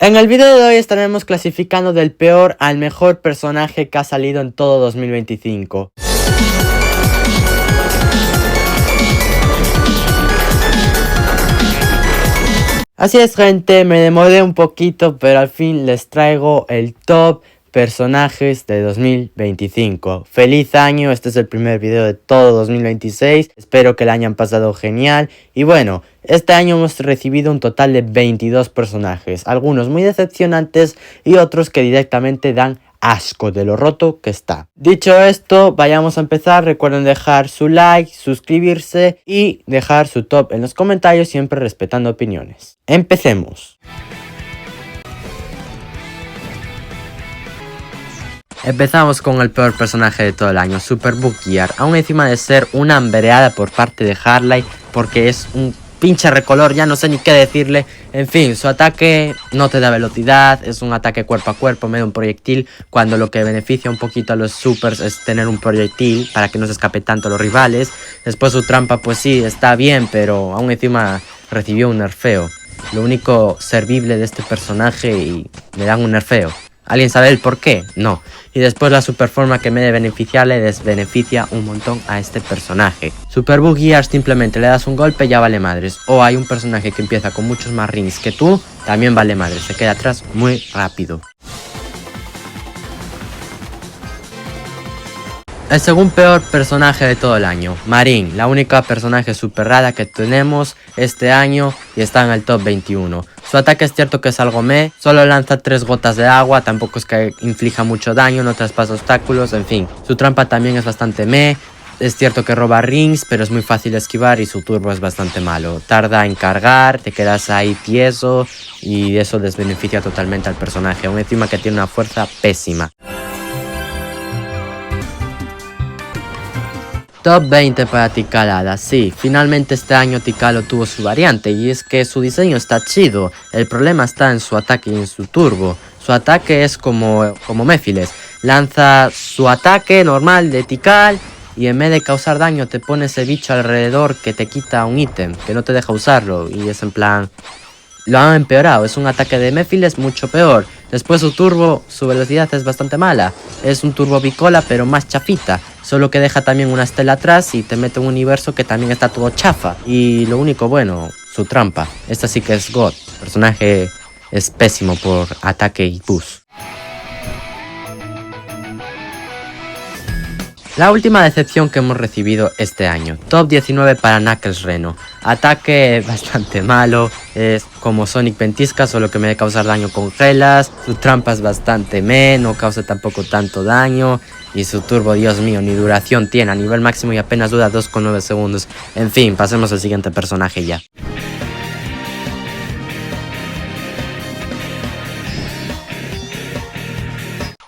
En el video de hoy estaremos clasificando del peor al mejor personaje que ha salido en todo 2025. Así es, gente, me demoré un poquito, pero al fin les traigo el top personajes de 2025. Feliz año, este es el primer video de todo 2026, espero que lo hayan pasado genial. Y bueno, este año hemos recibido un total de 22 personajes, algunos muy decepcionantes y otros que directamente dan asco de lo roto que está. Dicho esto, vayamos a empezar. Recuerden dejar su like, suscribirse y dejar su top en los comentarios, siempre respetando opiniones. Empecemos. Empezamos con el peor personaje de todo el año, Super Bug Gear, aún encima de ser una ambereada por parte de Harley, porque es un pinche recolor, ya no sé ni qué decirle. En fin, su ataque no te da velocidad, es un ataque cuerpo a cuerpo, medio un proyectil, cuando lo que beneficia un poquito a los supers es tener un proyectil para que no se escape tanto a los rivales. Después su trampa pues sí, está bien, pero aún encima recibió un nerfeo. Lo único servible de este personaje y le dan un nerfeo. ¿Alguien sabe el por qué? No. Y después la super forma que me de beneficiar le desbeneficia un montón a este personaje. Super Bug Gear, simplemente le das un golpe y ya vale madres. O hay un personaje que empieza con muchos más rings que tú, también vale madres, se queda atrás muy rápido. El segundo peor personaje de todo el año, Marín, la única personaje super rara que tenemos este año y está en el top 21. Su ataque es cierto que es algo meh, solo lanza 3 gotas de agua, tampoco es que inflija mucho daño, no traspasa obstáculos, en fin. Su trampa también es bastante meh, es cierto que roba rings, pero es muy fácil de esquivar y su turbo es bastante malo. Tarda en cargar, te quedas ahí tieso y eso desbeneficia totalmente al personaje, aún encima que tiene una fuerza pésima. Top 20 para Ticalada. Sí, finalmente este año Ticalo tuvo su variante y es que su diseño está chido. El problema está en su ataque y en su turbo. Su ataque es como Mephiles. Lanza su ataque normal de Tikal y en vez de causar daño te pone ese bicho alrededor que te quita un ítem, que no te deja usarlo y es en plan... Lo han empeorado, es un ataque de Mephiles mucho peor. Después su turbo, su velocidad es bastante mala. Es un turbo bicola pero más chafita. Solo que deja también una estela atrás y te mete un universo que también está todo chafa. Y lo único bueno, su trampa. Esta sí que es God. El personaje es pésimo por ataque y push. La última decepción que hemos recibido este año, top 19 para Knuckles Reno. Ataque bastante malo, es como Sonic Ventisca, solo que me de causar daño con gelas. Su trampa es bastante meh, no causa tampoco tanto daño. Y su turbo, Dios mío, ni duración tiene, a nivel máximo y apenas dura 2,9 segundos. En fin, pasemos al siguiente personaje ya.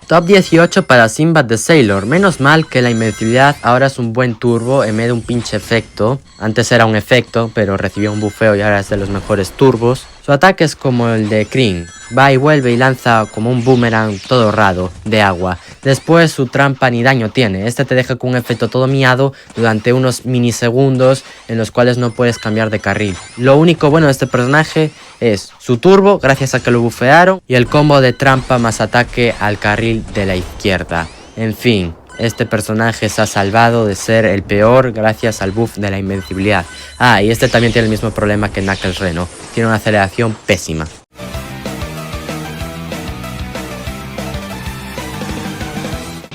Top 18 para Sinbad the Sailor. Menos mal que la invencibilidad ahora es un buen turbo en vez de un pinche efecto. Antes era un efecto, pero recibió un bufeo y ahora es de los mejores turbos. Su ataque es como el de Kryn. Va y vuelve y lanza como un boomerang todo raro de agua. Después su trampa ni daño tiene. Este te deja con un efecto todo miado durante unos minisegundos en los cuales no puedes cambiar de carril. Lo único bueno de este personaje es su turbo, gracias a que lo bufearon, y el combo de trampa más ataque al carril de la izquierda. En fin, este personaje se ha salvado de ser el peor gracias al buff de la invencibilidad. Ah, y este también tiene el mismo problema que Knuckles Reno. Tiene una aceleración pésima.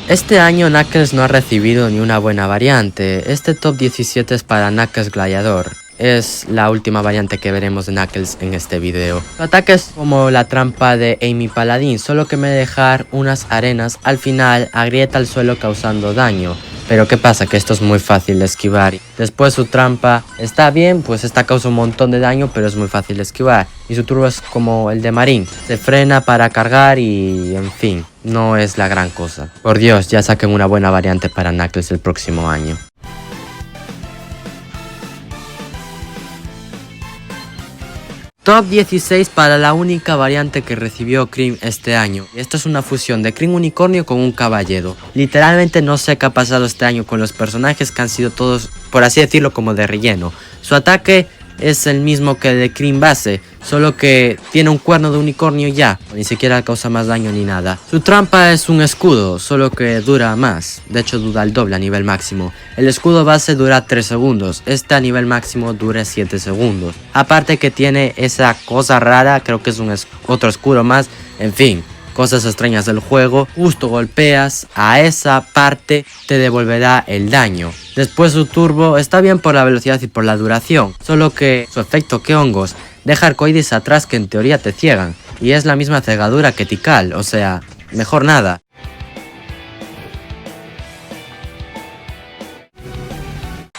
Este año Knuckles no ha recibido ni una buena variante. Este top 17 es para Knuckles Gladiador. Es la última variante que veremos de Knuckles en este video. Su ataque es como la trampa de Amy Paladin, solo que me dejar unas arenas al final agrieta el suelo causando daño. Pero ¿qué pasa? Que esto es muy fácil de esquivar. Después su trampa está bien, pues esta causa un montón de daño, pero es muy fácil de esquivar. Y su turbo es como el de Marín. Se frena para cargar y en fin, no es la gran cosa. Por Dios, ya saquen una buena variante para Knuckles el próximo año. Top 16 para la única variante que recibió Kryn este año. Esta es una fusión de Kryn Unicornio con un caballero. Literalmente no sé qué ha pasado este año con los personajes que han sido todos, por así decirlo, como de relleno. Su ataque es el mismo que el de Cream base, solo que tiene un cuerno de unicornio ya, ni siquiera causa más daño ni nada. Su trampa es un escudo, solo que dura más, de hecho dura el doble a nivel máximo. El escudo base dura 3 segundos, este a nivel máximo dura 7 segundos. Aparte que tiene esa cosa rara, creo que es otro escudo más, en fin. Cosas extrañas del juego, justo golpeas a esa parte te devolverá el daño. Después su turbo está bien por la velocidad y por la duración, solo que su efecto que hongos deja arcoíris atrás que en teoría te ciegan, y es la misma cegadura que Tikal, o sea, mejor nada.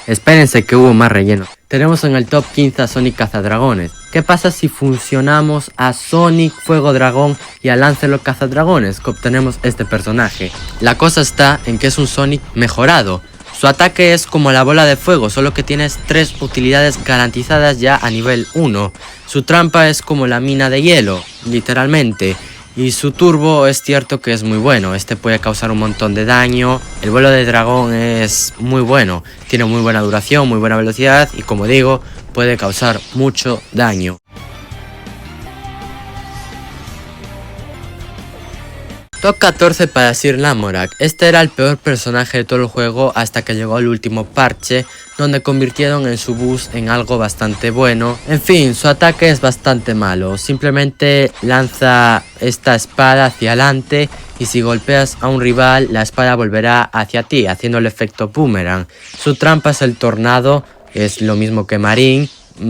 Espérense que hubo más relleno. Tenemos en el top 15 a Sonic Cazadragones. ¿Qué pasa si funcionamos a Sonic Fuego Dragón y a Lancelot Cazadragones? Que obtenemos este personaje. La cosa está en que es un Sonic mejorado. Su ataque es como la bola de fuego, solo que tienes 3 utilidades garantizadas ya a nivel 1. Su trampa es como la mina de hielo, literalmente. Y su turbo es cierto que es muy bueno, este puede causar un montón de daño. El vuelo de dragón es muy bueno, tiene muy buena duración, muy buena velocidad y como digo, puede causar mucho daño. Top 14 para Sir Lamorak. Este era el peor personaje de todo el juego hasta que llegó el último parche, donde convirtieron en su boost en algo bastante bueno. En fin, su ataque es bastante malo, simplemente lanza esta espada hacia adelante y si golpeas a un rival, la espada volverá hacia ti, haciendo el efecto boomerang. Su trampa es el tornado, es lo mismo que Marín.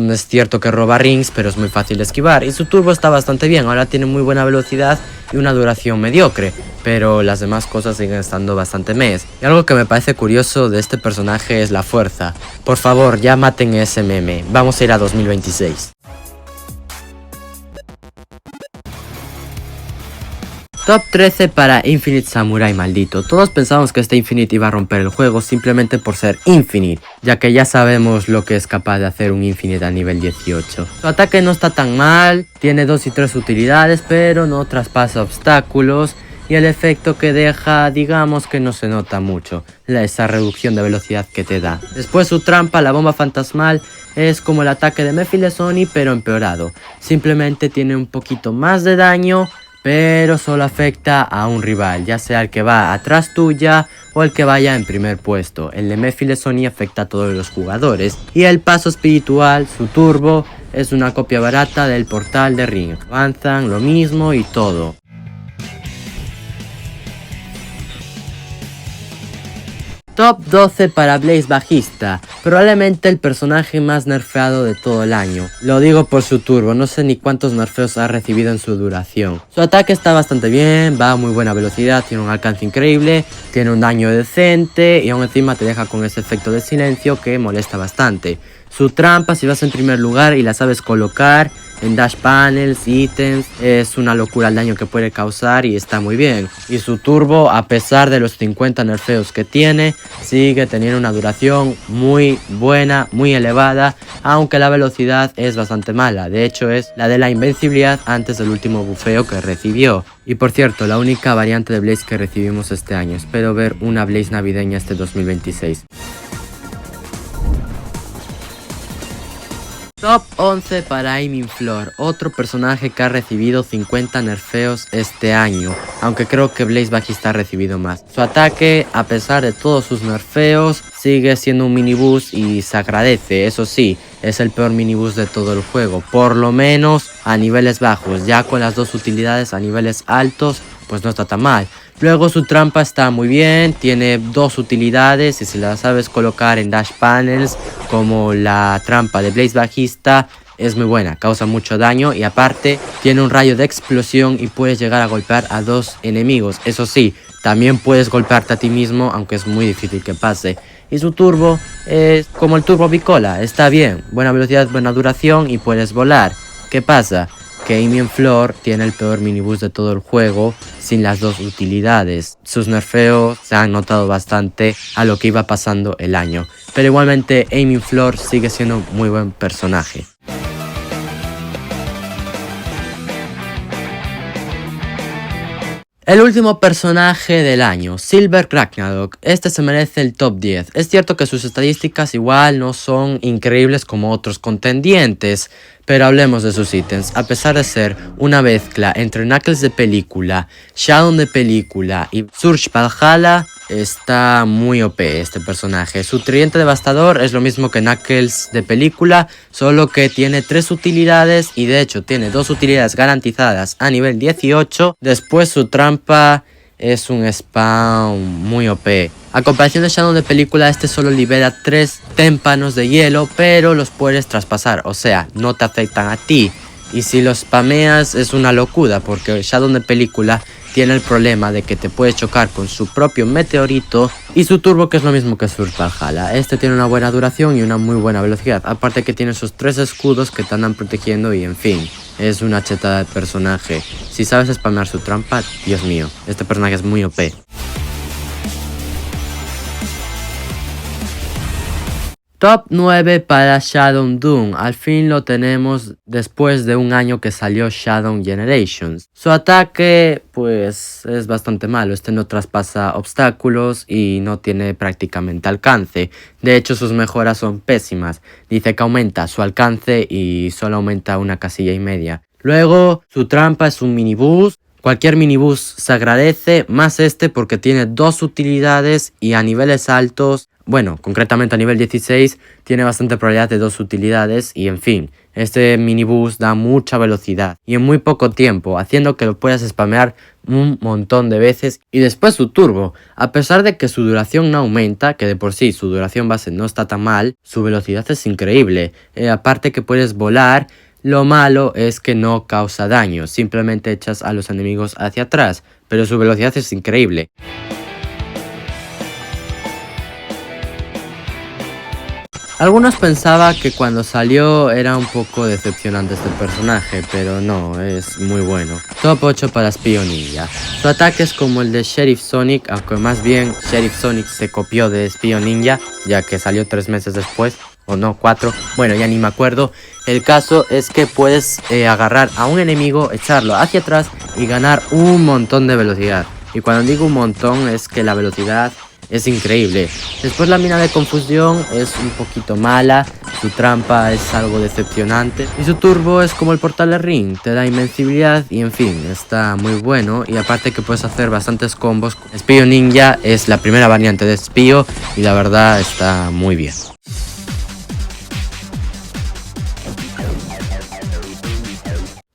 Es cierto que roba rings, pero es muy fácil de esquivar. Y su turbo está bastante bien, ahora tiene muy buena velocidad y una duración mediocre. Pero las demás cosas siguen estando bastante mes. Y algo que me parece curioso de este personaje es la fuerza. Por favor, ya maten ese meme. Vamos a ir a 2026. Top 13 para Infinite Samurai maldito. Todos pensamos que este Infinite iba a romper el juego simplemente por ser Infinite, ya que ya sabemos lo que es capaz de hacer un Infinite a nivel 18. Su ataque no está tan mal, tiene 2 y 3 utilidades, pero no traspasa obstáculos. Y el efecto que deja, digamos que no se nota mucho, esa reducción de velocidad que te da. Después su trampa, la bomba fantasmal, es como el ataque de Mephilesoni pero empeorado. Simplemente tiene un poquito más de daño, pero solo afecta a un rival, ya sea el que va atrás tuya o el que vaya en primer puesto. El de Mephilesoni afecta a todos los jugadores. Y el paso espiritual, su turbo, es una copia barata del portal de Ring. Avanzan lo mismo y todo. Top 12 para Blaze Bajista, probablemente el personaje más nerfeado de todo el año. Lo digo por su turbo, no sé ni cuántos nerfeos ha recibido en su duración. Su ataque está bastante bien, va a muy buena velocidad, tiene un alcance increíble, tiene un daño decente y aún encima te deja con ese efecto de silencio que molesta bastante. Su trampa, si vas en primer lugar y la sabes colocar en dash panels, ítems, es una locura el daño que puede causar y está muy bien. Y su turbo, a pesar de los 50 nerfeos que tiene, sigue teniendo una duración muy buena, muy elevada, aunque la velocidad es bastante mala. De hecho es la de la invencibilidad antes del último bufeo que recibió. Y por cierto, la única variante de Blaze que recibimos este año. Espero ver una Blaze navideña este 2026. Top 11 para Aiming Floor, otro personaje que ha recibido 50 nerfeos este año, aunque creo que Blaze Bajista ha recibido más. Su ataque, a pesar de todos sus nerfeos, sigue siendo un miniboost y se agradece. Eso sí, es el peor miniboost de todo el juego, por lo menos a niveles bajos. Ya con las 2 utilidades a niveles altos, pues no está tan mal. Luego su trampa está muy bien, tiene 2 utilidades y si la sabes colocar en dash panels como la trampa de Blaze Bajista es muy buena, causa mucho daño y aparte tiene un rayo de explosión y puedes llegar a golpear a 2 enemigos. Eso sí, también puedes golpearte a ti mismo aunque es muy difícil que pase. Y su turbo es como el turbo Bicola, está bien, buena velocidad, buena duración y puedes volar. ¿Qué pasa? Que Aiming Floor tiene el peor miniboost de todo el juego sin las 2 utilidades. Sus nerfeos se han notado bastante a lo que iba pasando el año. Pero igualmente Aiming Floor sigue siendo muy buen personaje. El último personaje del año, Silver Ragnarok. Este se merece el top 10. Es cierto que sus estadísticas igual no son increíbles como otros contendientes, pero hablemos de sus ítems. A pesar de ser una mezcla entre Knuckles de película, Shadow de película y Surge Valhalla, está muy OP este personaje. Su tridente devastador es lo mismo que Knuckles de película, solo que tiene 3 utilidades y de hecho tiene 2 utilidades garantizadas a nivel 18. Después su trampa es un spam muy OP. A comparación de Shadow de película, este solo libera 3 témpanos de hielo, pero los puedes traspasar, o sea, no te afectan a ti. Y si los spameas es una locura, porque Shadow de película tiene el problema de que te puede chocar con su propio meteorito y su turbo, que es lo mismo que su Valhalla. Este tiene una buena duración y una muy buena velocidad, aparte que tiene sus 3 escudos que te andan protegiendo y en fin, es una chetada de personaje. Si sabes spamear su trampa, Dios mío, este personaje es muy OP. Top 9 para Shadow Doom, al fin lo tenemos después de un año que salió Shadow Generations. Su ataque pues es bastante malo, este no traspasa obstáculos y no tiene prácticamente alcance. De hecho sus mejoras son pésimas, dice que aumenta su alcance y solo aumenta una casilla y media. Luego su trampa es un minibús. Cualquier minibús se agradece, más este porque tiene 2 utilidades y a niveles altos, bueno, concretamente a nivel 16, tiene bastante probabilidad de 2 utilidades y en fin, este minibús da mucha velocidad y en muy poco tiempo, haciendo que lo puedas spamear un montón de veces. Y después su turbo, a pesar de que su duración no aumenta, que de por sí su duración base no está tan mal, su velocidad es increíble, aparte que puedes volar. Lo malo es que no causa daño, simplemente echas a los enemigos hacia atrás, pero su velocidad es increíble. Algunos pensaban que cuando salió era un poco decepcionante este personaje, pero no, es muy bueno. Top 8 para Espío Ninja. Su ataque es como el de Sheriff Sonic, aunque más bien Sheriff Sonic se copió de Espío Ninja, ya que salió 3 meses después. O no, 4, bueno, ya ni me acuerdo. El caso es que puedes agarrar a un enemigo, echarlo hacia atrás y ganar un montón de velocidad. Y cuando digo un montón es que la velocidad es increíble. Después la mina de confusión es un poquito mala, su trampa es algo decepcionante y su turbo es como el portal de Ring, te da invencibilidad y en fin, está muy bueno. Y aparte que puedes hacer bastantes combos. Espío Ninja es la primera variante de Espío y la verdad está muy bien.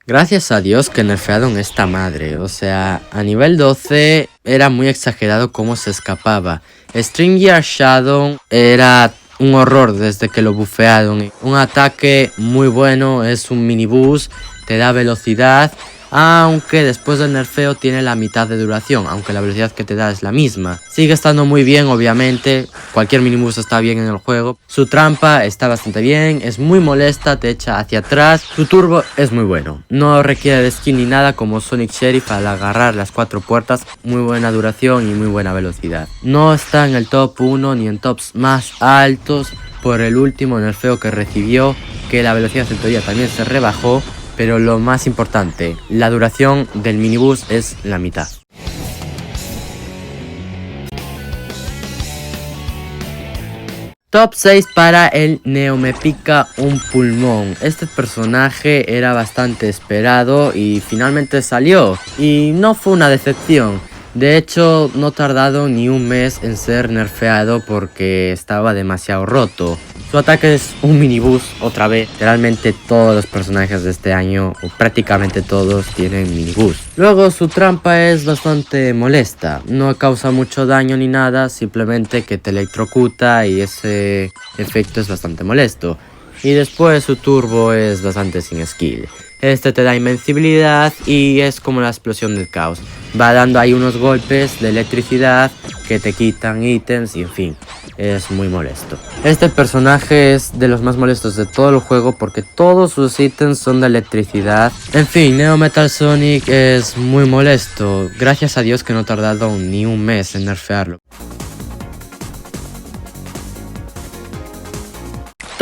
Gracias a Dios que nerfearon esta madre, o sea, a nivel 12 era muy exagerado cómo se escapaba. Stringyard Shadow era un horror desde que lo bufearon. Un ataque muy bueno, es un minibús, te da velocidad, aunque después del nerfeo tiene la mitad de duración, aunque la velocidad que te da es la misma. Sigue estando muy bien, obviamente, cualquier minibús está bien en el juego. Su trampa está bastante bien, es muy molesta, te echa hacia atrás. Su turbo es muy bueno, no requiere de skin ni nada como Sonic Sheriff al agarrar las 4 puertas. Muy buena duración y muy buena velocidad. No está en el top 1 ni en tops más altos por el último nerfeo que recibió, que la velocidad en teoría también se rebajó. Pero lo más importante, la duración del minibús es la mitad. Top 6 para el Neo Me Pica un Pulmón. Este personaje era bastante esperado y finalmente salió. Y no fue una decepción. De hecho, no ha tardado ni un mes en ser nerfeado porque estaba demasiado roto. Su ataque es un minibús, otra vez. Literalmente todos los personajes de este año, o prácticamente todos, tienen minibús. Luego su trampa es bastante molesta. No causa mucho daño ni nada, simplemente que te electrocuta y ese efecto es bastante molesto. Y después su turbo es bastante sin skill. Este te da invencibilidad y es como la explosión del caos. Va dando ahí unos golpes de electricidad que te quitan ítems y en fin, es muy molesto. Este personaje es de los más molestos de todo el juego porque todos sus ítems son de electricidad. En fin, Neo Metal Sonic es muy molesto. Gracias a Dios que no ha tardado ni un mes en nerfearlo.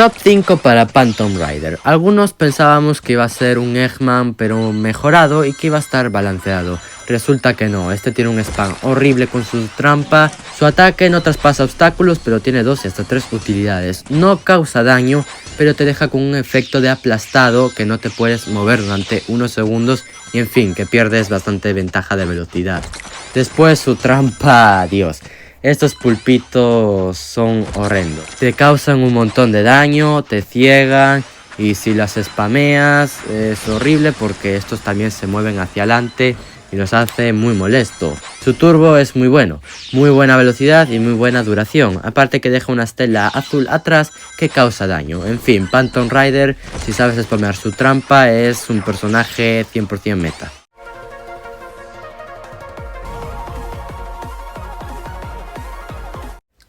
Top 5 para Phantom Rider. Algunos pensábamos que iba a ser un Eggman pero mejorado y que iba a estar balanceado. Resulta que no, este tiene un spam horrible con su trampa. Su ataque no traspasa obstáculos, pero tiene 2 y hasta 3 utilidades. No causa daño, pero te deja con un efecto de aplastado que no te puedes mover durante unos segundos. Y en fin, que pierdes bastante ventaja de velocidad. Después su trampa, Dios. Estos pulpitos son horrendos. Te causan un montón de daño, te ciegan. Y si las spameas es horrible porque estos también se mueven hacia adelante y los hace muy molesto. Su turbo es muy bueno, muy buena velocidad y muy buena duración. Aparte que deja una estela azul atrás que causa daño. En fin, Phantom Rider, si sabes spamear su trampa, es un personaje 100% meta.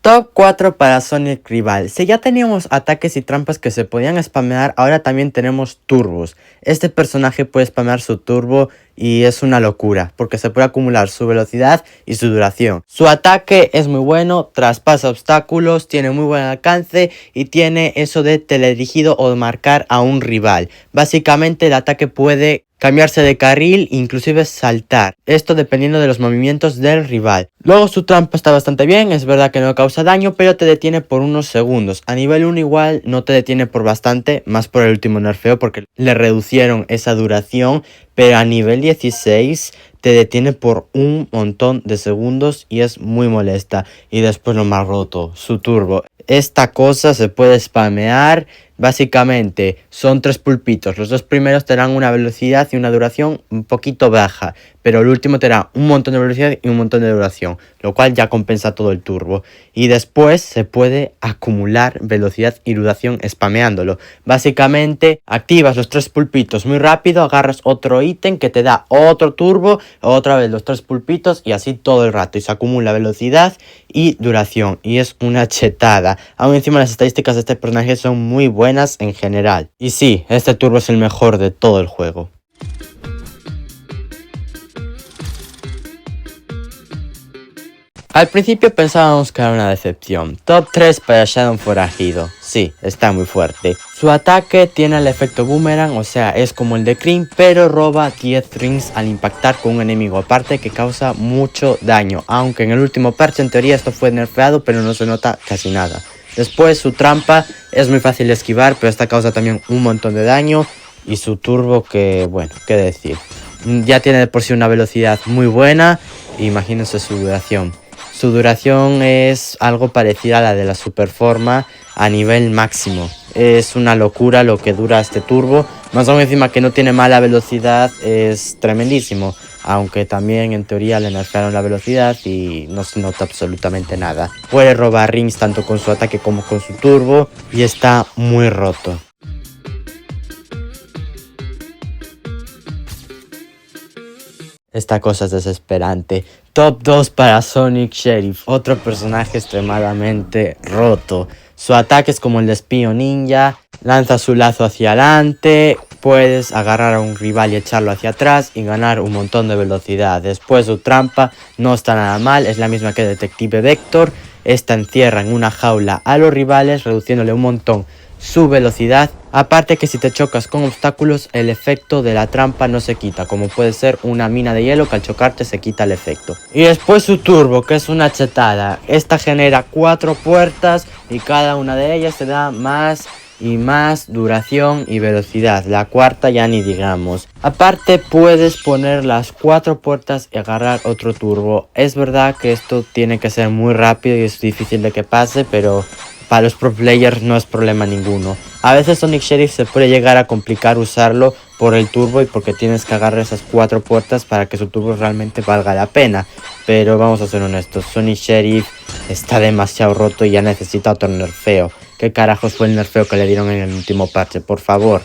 Top 4 para Sonic Rival. Si ya teníamos ataques y trampas que se podían spamear, ahora también tenemos turbos. Este personaje puede spamear su turbo y es una locura, porque se puede acumular su velocidad y su duración. Su ataque es muy bueno, traspasa obstáculos, tiene muy buen alcance y tiene eso de teledirigido o de marcar a un rival. Básicamente el ataque puede cambiarse de carril, inclusive saltar. Esto dependiendo de los movimientos del rival. Luego su trampa está bastante bien, es verdad que no causa daño, pero te detiene por unos segundos. A nivel 1 igual no te detiene por bastante, más por el último nerfeo porque le reducieron esa duración. Pero a nivel 16 te detiene por un montón de segundos y es muy molesta. Y después lo más roto, su turbo. Esta cosa se puede spamear. Básicamente son 3 pulpitos. Los 2 primeros te dan una velocidad y una duración un poquito baja. Pero el último te da un montón de velocidad y un montón de duración. Lo cual ya compensa todo el turbo. Y después se puede acumular velocidad y duración spameándolo. Básicamente activas los 3 pulpitos muy rápido. Agarras otro ítem que te da otro turbo. Otra vez los 3 pulpitos y así todo el rato. Y se acumula velocidad y duración. Y es una chetada. Aún encima las estadísticas de este personaje son muy buenas en general. Y sí, este turbo es el mejor de todo el juego. Al principio pensábamos que era una decepción. Top 3 para Shadow Forajido. Sí, está muy fuerte. Su ataque tiene el efecto boomerang, o sea, es como el de Cream, pero roba 10 rings al impactar con un enemigo aparte que causa mucho daño. Aunque en el último parche en teoría esto fue nerfeado, pero no se nota casi nada. Después su trampa es muy fácil de esquivar, pero esta causa también un montón de daño. Y su turbo que, bueno, qué decir. Ya tiene de por sí una velocidad muy buena, imagínense su duración. Su duración es algo parecida a la de la Superforma a nivel máximo. Es una locura lo que dura este turbo. Más aún encima que no tiene mala velocidad, es tremendísimo. Aunque también en teoría le nerfearon la velocidad y no se nota absolutamente nada. Puede robar rings tanto con su ataque como con su turbo y está muy roto. Esta cosa es desesperante. Top 2 para Sonic Sheriff, otro personaje extremadamente roto. Su ataque es como el de Espío Ninja, lanza su lazo hacia adelante, puedes agarrar a un rival y echarlo hacia atrás y ganar un montón de velocidad. Después su trampa no está nada mal, es la misma que Detective Vector. Esta encierra en una jaula a los rivales, reduciéndole un montón su velocidad. Aparte que si te chocas con obstáculos, el efecto de la trampa no se quita, como puede ser una mina de hielo que al chocarte se quita el efecto. Y después su turbo, que es una chetada. Esta genera 4 puertas y cada una de ellas te da más y más duración y velocidad. La cuarta ya ni digamos. Aparte puedes poner las 4 puertas y agarrar otro turbo. Es verdad que esto tiene que ser muy rápido y es difícil de que pase, pero para los pro players no es problema ninguno. A veces Sonic Sheriff se puede llegar a complicar usarlo por el turbo y porque tienes que agarrar esas 4 puertas para que su turbo realmente valga la pena. Pero vamos a ser honestos, Sonic Sheriff está demasiado roto y ya necesita otro nerfeo. ¿Qué carajos fue el nerfeo que le dieron en el último parche? Por favor.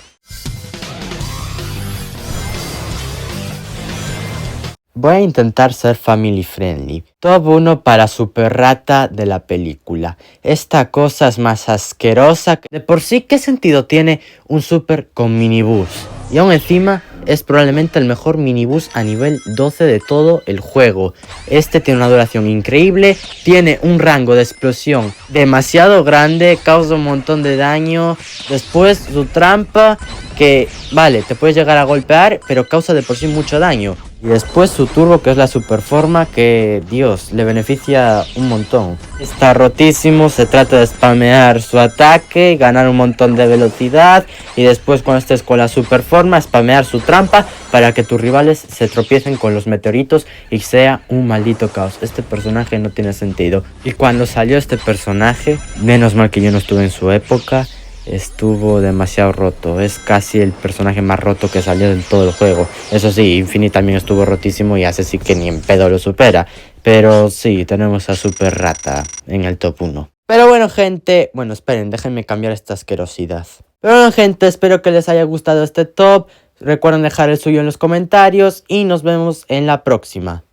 Voy a intentar ser family friendly. Top 1 para Super Rata de la película. Esta cosa es más asquerosa que de por sí. ¿Qué sentido tiene un super con minibús? Y aún encima es probablemente el mejor minibús a nivel 12 de todo el juego. Este tiene una duración increíble, tiene un rango de explosión demasiado grande, causa un montón de daño. Después su trampa, que vale, te puedes llegar a golpear, pero causa de por sí mucho daño. Y después su turbo, que es la super forma, que Dios, le beneficia un montón. Está rotísimo, se trata de spamear su ataque, ganar un montón de velocidad. Y después cuando estés con la super forma, spamear su trampa para que tus rivales se tropiecen con los meteoritos y sea un maldito caos. Este personaje no tiene sentido. Y cuando salió este personaje, menos mal que yo no estuve en su época, estuvo demasiado roto. Es casi el personaje más roto que salió en todo el juego. Eso sí, Infinite también estuvo rotísimo y hace sí que ni en pedo lo supera. Pero sí, tenemos a Super Rata en el top 1. Pero bueno, gente, bueno, esperen, déjenme cambiar esta asquerosidad. Pero bueno, gente, espero que les haya gustado este top. Recuerden dejar el suyo en los comentarios y nos vemos en la próxima.